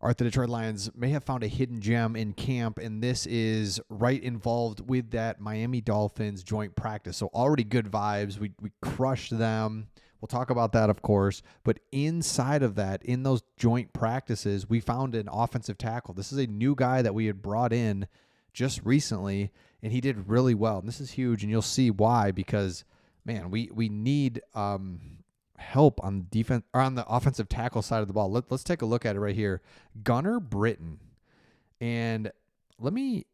Art the Detroit Lions may have found a hidden gem in camp, and this is right involved with that Miami Dolphins joint practice. So already good vibes. We crushed them. We'll talk about that, of course. But inside of that, in those joint practices, we found an offensive tackle. This is a new guy that we had brought in just recently, and he did really well. And this is huge, and you'll see why, because, man, we need help on defense or on the offensive tackle side of the ball. Let's take a look at it right here. Gunnar Britain. And let me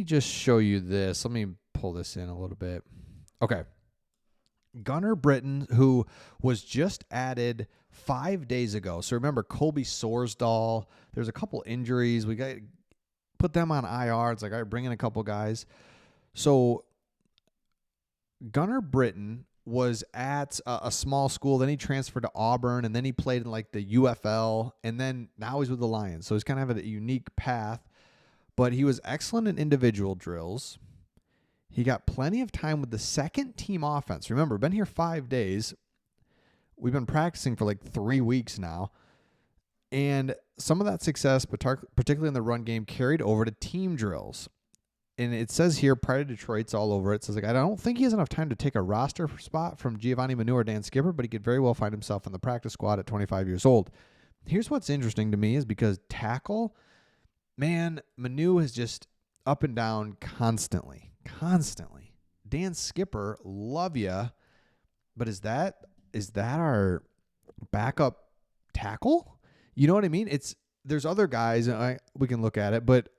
just show you this. Let me pull this in a little bit. Okay. Gunnar Britain, who was just added 5 days ago. So remember Colby Sorsdahl. There's a couple injuries. We got put them on IR. It's like, all right, bring in a couple guys. So Gunnar Britain was at a small school. Then he transferred to Auburn, and then he played in like the UFL, and then now he's with the Lions. So he's kind of a unique path, but he was excellent in individual drills. He got plenty of time with the second team offense. Remember, been here 5 days. We've been practicing for like 3 weeks now. And some of that success, particularly in the run game, carried over to team drills. And it says here, prior to Detroit's all over it. It says, like, I don't think he has enough time to take a roster spot from Giovanni Manu or Dan Skipper, but he could very well find himself in the practice squad at 25 years old. Here's what's interesting to me is because tackle, man, Manu is just up and down constantly. Dan Skipper, love ya, but is that our backup tackle? You know what I mean? There's other guys, we can look at it, but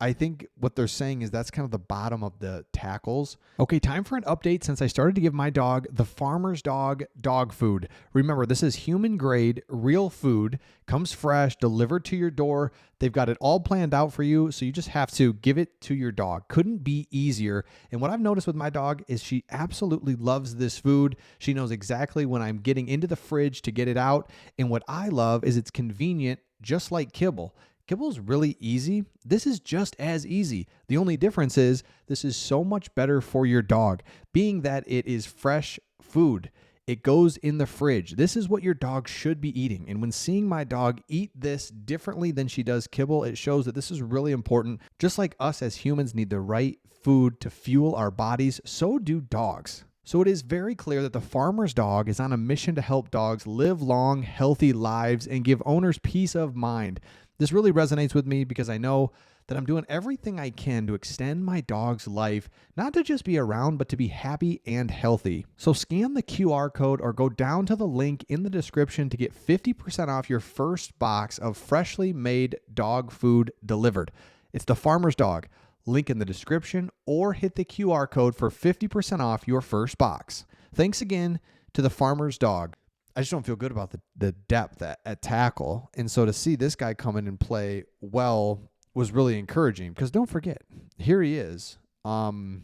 I think what they're saying is that's kind of the bottom of the tackles. Okay, time for an update since I started to give my dog the Farmer's Dog dog food. Remember, this is human grade, real food, comes fresh, delivered to your door. They've got it all planned out for you, so you just have to give it to your dog. Couldn't be easier. And what I've noticed with my dog is she absolutely loves this food. She knows exactly when I'm getting into the fridge to get it out. And what I love is it's convenient, just like kibble. Kibble's really easy. This is just as easy. The only difference is this is so much better for your dog, being that it is fresh food. It goes in the fridge. This is what your dog should be eating. And when seeing my dog eat this differently than she does kibble, it shows that this is really important. Just like us as humans need the right food to fuel our bodies, so do dogs. So it is very clear that the Farmer's Dog is on a mission to help dogs live long, healthy lives and give owners peace of mind. This really resonates with me because I know that I'm doing everything I can to extend my dog's life, not to just be around, but to be happy and healthy. So scan the QR code or go down to the link in the description to get 50% off your first box of freshly made dog food delivered. It's the Farmer's Dog. Link in the description or hit the QR code for 50% off your first box. Thanks again to the Farmer's Dog. I just don't feel good about the depth at tackle. And so to see this guy come in and play well was really encouraging because don't forget, here he is. And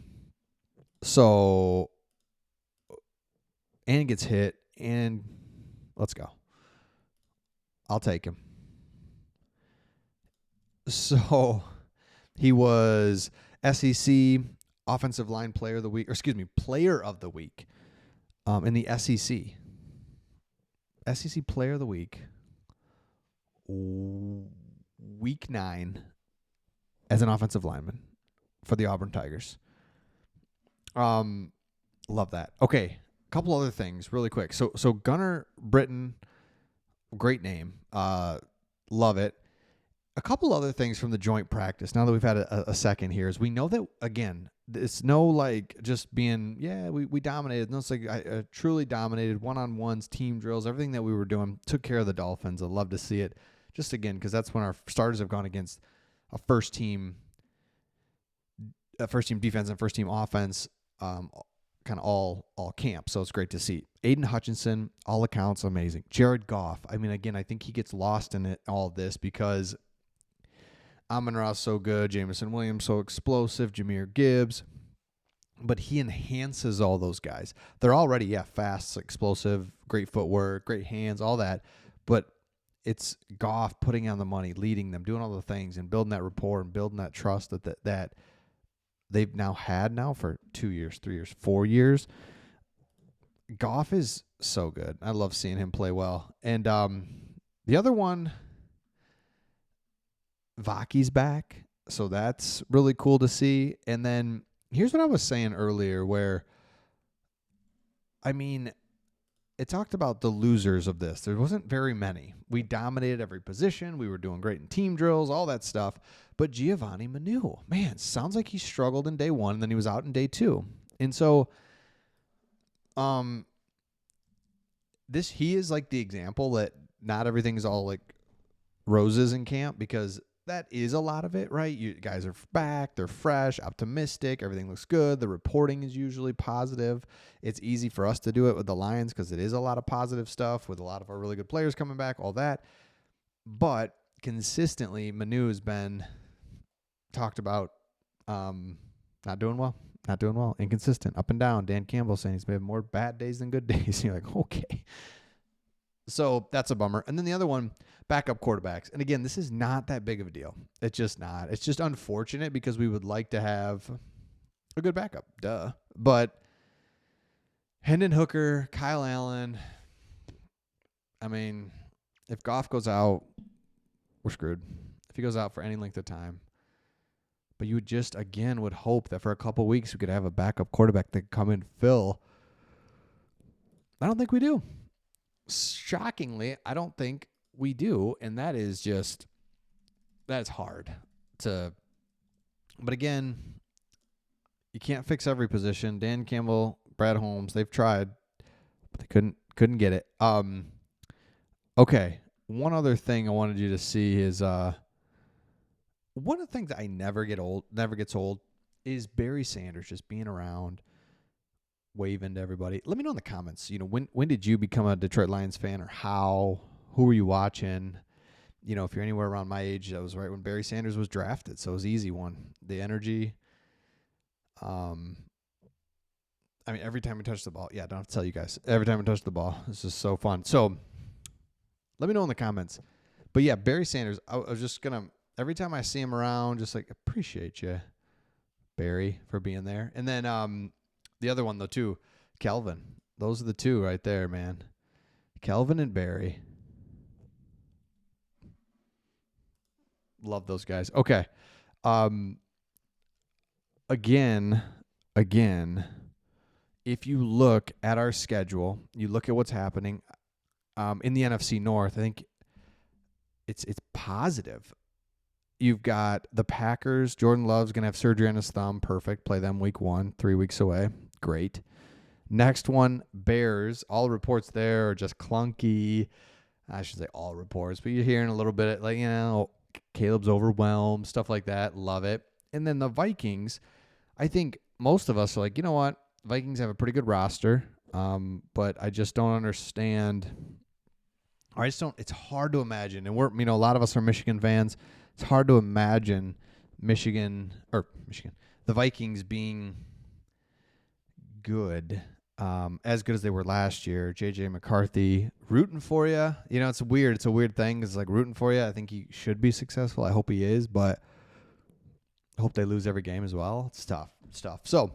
he gets hit and let's go. I'll take him. So he was SEC Offensive Line Player of the Week, Player of the Week in the SEC. SEC Player of the Week, Week 9, as an offensive lineman for the Auburn Tigers. Love that. Okay, a couple other things really quick. So Gunnar Britain, great name. Love it. A couple other things from the joint practice, now that we've had a second here, is we know that, again, it's no like just being, we dominated. No, it's like I truly dominated one-on-ones, team drills, everything that we were doing, took care of the Dolphins. I love to see it. Just again, because that's when our starters have gone against a first team defense and first team offense, kind of all camp. So it's great to see. Aiden Hutchinson, all accounts, amazing. Jared Goff. I mean, again, I think he gets lost in all this because Amon-Ra's so good, Jameson Williams so explosive, Jahmyr Gibbs, but he enhances all those guys. They're already, fast, explosive, great footwork, great hands, all that, but it's Goff putting on the money, leading them, doing all the things, and building that rapport and building that trust that they've now had for 2 years, 3 years, 4 years. Goff is so good. I love seeing him play well. And the other one, Vaki's back, so that's really cool to see. And then here's what I was saying earlier, where I mean, it talked about the losers of this. There wasn't very many. We dominated every position. We were doing great in team drills, all that stuff. But Giovanni Manu, man, sounds like he struggled in day one, and then he was out in day two. And so, he is like the example that not everything is all like roses in camp, because that is a lot of it, right? You guys are back, they're fresh, optimistic, everything looks good. The reporting is usually positive. It's easy for us to do it with the Lions because it is a lot of positive stuff with a lot of our really good players coming back, all that. But consistently, Manu has been talked about not doing well, inconsistent, up and down. Dan Campbell saying he's made more bad days than good days. You're like, okay. So that's a bummer. And then the other one, backup quarterbacks. And again, this is not that big of a deal. It's just not. It's just unfortunate because we would like to have a good backup. Duh. But Hendon Hooker, Kyle Allen, I mean, if Goff goes out, we're screwed. If he goes out for any length of time. But you just, again, would hope that for a couple weeks we could have a backup quarterback that could come and fill. I don't think we do. Shockingly, I don't think we do, and that is hard to. But again, you can't fix every position. Dan Campbell, Brad Holmes, they've tried, but they couldn't get it. Okay, one other thing I wanted you to see is one of the things that I never gets old is Barry Sanders just being around, waving to everybody. Let me know in the comments, when did you become a Detroit Lions fan, or how? Who were you watching? If you're anywhere around my age, that was right when Barry Sanders was drafted, so it was an easy one. The energy. Every time we touch the ball, I don't have to tell you guys. Every time we touch the ball, this is so fun. So let me know in the comments. But yeah, Barry Sanders, I was just going to, every time I see him around, just like, appreciate you, Barry, for being there. And then the other one, though, too, Kelvin. Those are the two right there, man. Kelvin and Barry. Love those guys. Okay. Again, if you look at our schedule, you look at what's happening in the NFC North, I think it's positive. You've got the Packers. Jordan Love's going to have surgery on his thumb. Perfect. Play them week 1, 3 weeks away. Great. Next one, Bears. All reports there are just clunky. I should say all reports, but you're hearing a little bit like, Caleb's overwhelmed, stuff like that. Love it. And then the Vikings, I think most of us are like, you know what? Vikings have a pretty good roster, but I just don't understand. It's hard to imagine. And a lot of us are Michigan fans. It's hard to imagine the Vikings being good, as good as they were last year. J.J. McCarthy rooting for you. It's weird. It's a weird thing. It's like rooting for you. I think he should be successful. I hope he is, but I hope they lose every game as well. It's tough. So,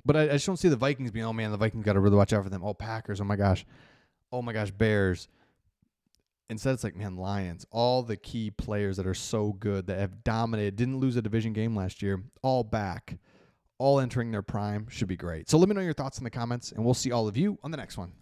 but I just don't see the Vikings being, oh man, the Vikings got to really watch out for them. Oh, Packers. Oh my gosh, Bears. Instead, it's like, man, Lions, all the key players that are so good, that have dominated, didn't lose a division game last year, all back, all entering their prime, should be great. So let me know your thoughts in the comments, and we'll see all of you on the next one.